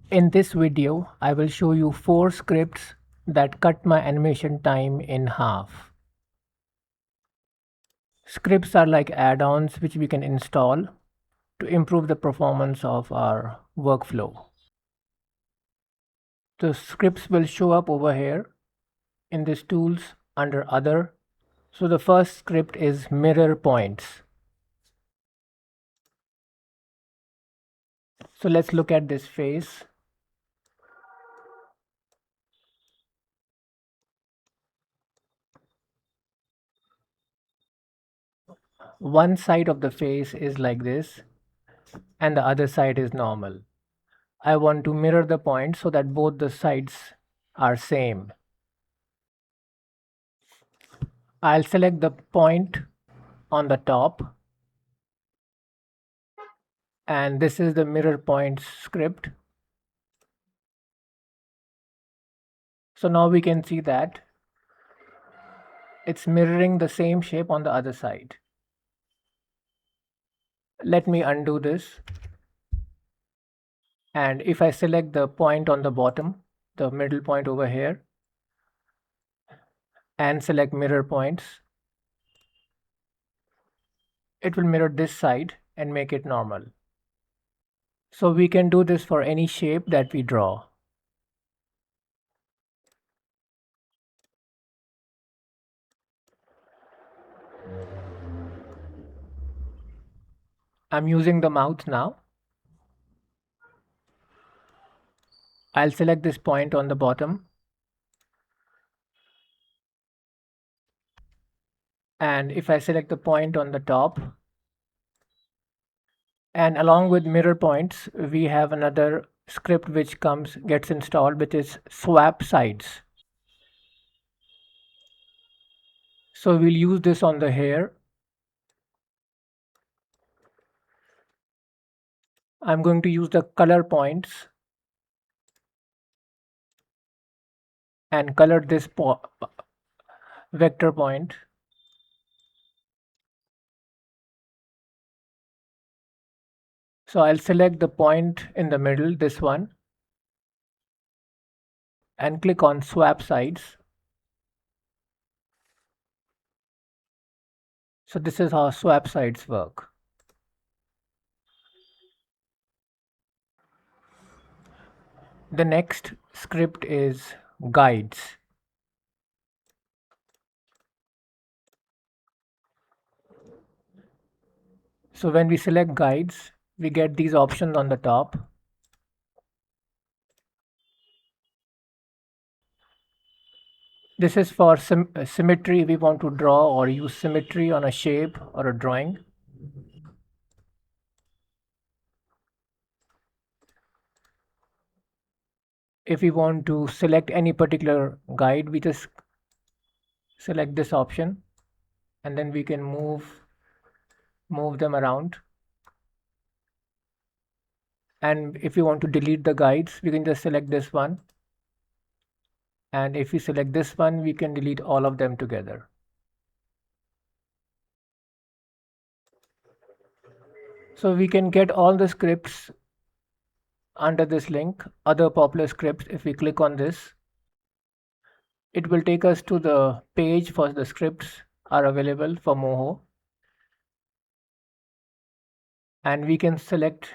In this video, I will show you 4 scripts that cut my animation time in half. Scripts are like add-ons which we can install to improve the performance of our workflow. The scripts will show up over here in this tools under other. So the first script is mirror points. So let's look at this face. One side of the face is like this and the other side is normal. I want to mirror the points so that both the sides are same. I'll select the point on the top, and this is the mirror points script. So now we can see that it's mirroring the same shape on the other side. Let me undo this. And if I select the point on the bottom, the middle point over here, and select mirror points, it will mirror this side and make it normal. So we can do this for any shape that we draw. I'm using the mouth now. I'll select this point on the bottom, and if I select the point on the top, and along with mirror points we have another script which gets installed, which is swap sides. So we'll use this on the hair. I'm going to use the color points and color this vector point. So I'll select the point in the middle, this one, and click on swap sides. So this is how swap sides work. The next script is guides. So when we select guides, we get these options on the top. This is for symmetry. We want to draw or use symmetry on a shape or a drawing. If we want to select any particular guide, we just select this option and then we can move them around. And if we want to delete the guides, we can just select this one. And if we select this one, we can delete all of them together. So we can get all the scripts under this link, other popular scripts. If we click on this, it will take us to the page for the scripts are available for Moho. And we can select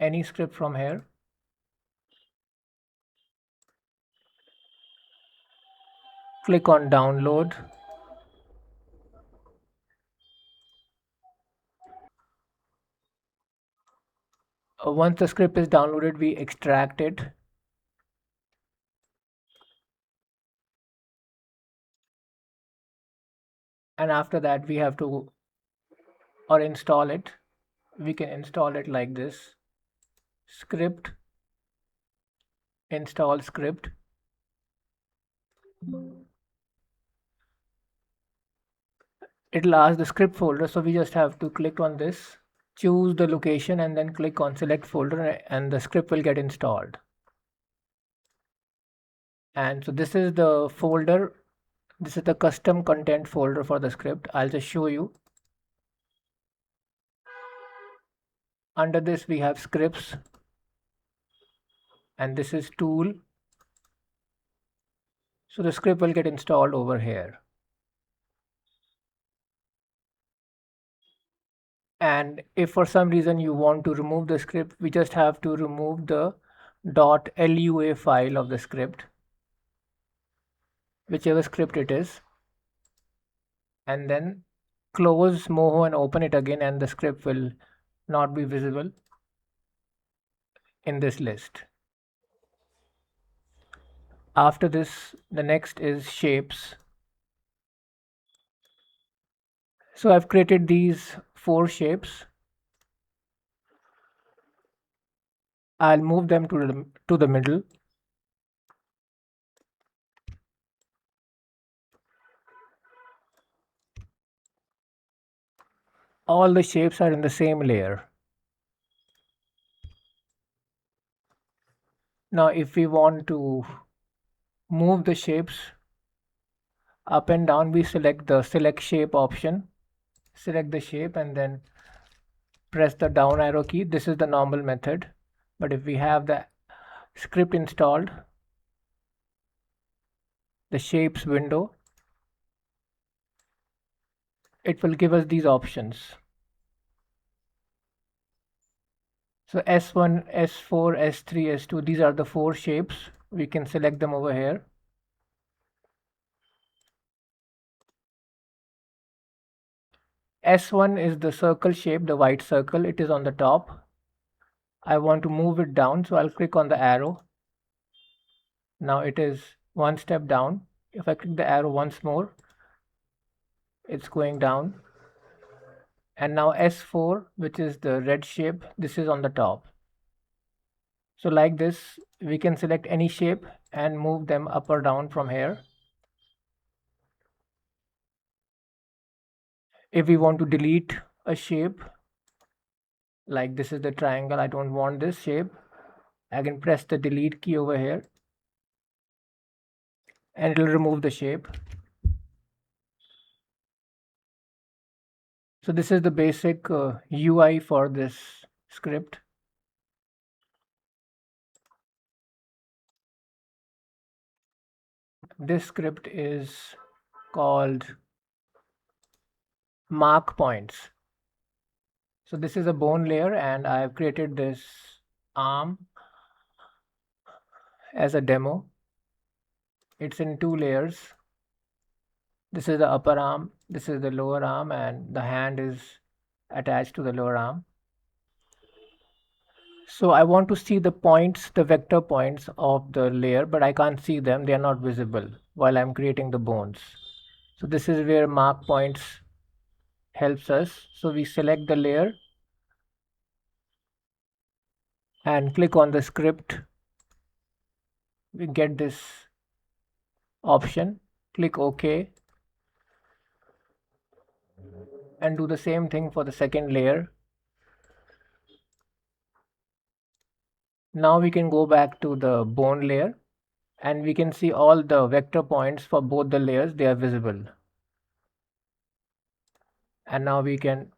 any script from here. Click on download. Once the script is downloaded, we extract it. And after that, we have to install it. We can install it like this: script, install script. It'll ask the script folder, so we just have to click on this, choose the location, and then click on select folder, and the script will get installed. And so this is the folder. This is the custom content folder for the script. I'll just show you. Under this we have scripts, and this is tool. So the script will get installed over here. And if for some reason you want to remove the script, we just have to remove the .lua file of the script, whichever script it is, and then close Moho and open it again, and the script will not be visible in this list. After this, the next is shapes. So I've created these 4 shapes. I'll move them to the middle. All the shapes are in the same layer. Now if we want to move the shapes up and down, we select the select shape option, select the shape, and then press the down arrow key. This is the normal method, but if we have the script installed, the shapes window, it will give us these options. So S1, S4, S3, S2, these are the 4 shapes. We can select them over here. S1 is the circle shape, the white circle. It is on the top. I want to move it down, so I'll click on the arrow. Now it is one step down. If I click the arrow once more, it's going down. And now S4, which is the red shape, this is on the top. So like this, we can select any shape and move them up or down from here. If we want to delete a shape, like this is the triangle, I don't want this shape, I can press the delete key over here and it will remove the shape. So this is the basic UI for this script. This script is called mark points. So this is a bone layer, and I have created this arm as a demo. It's in 2 layers. This is the upper arm, this is the lower arm, and the hand is attached to the lower arm. So I want to see the points, the vector points of the layer, but I can't see them. They are not visible while I'm creating the bones. So this is where mark points helps us. So we select the layer and click on the script. We get this option. Click OK. And do the same thing for the second layer. Now we can go back to the bone layer and we can see all the vector points for both the layers. They are visible. And now we can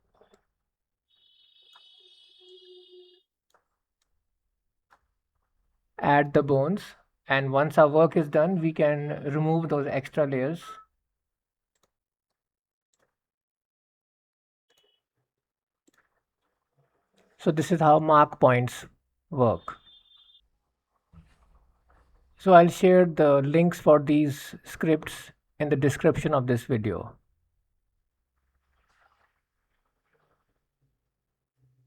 add the bones, and once our work is done, we can remove those extra layers. So this is how mark points work. So I'll share the links for these scripts in the description of this video.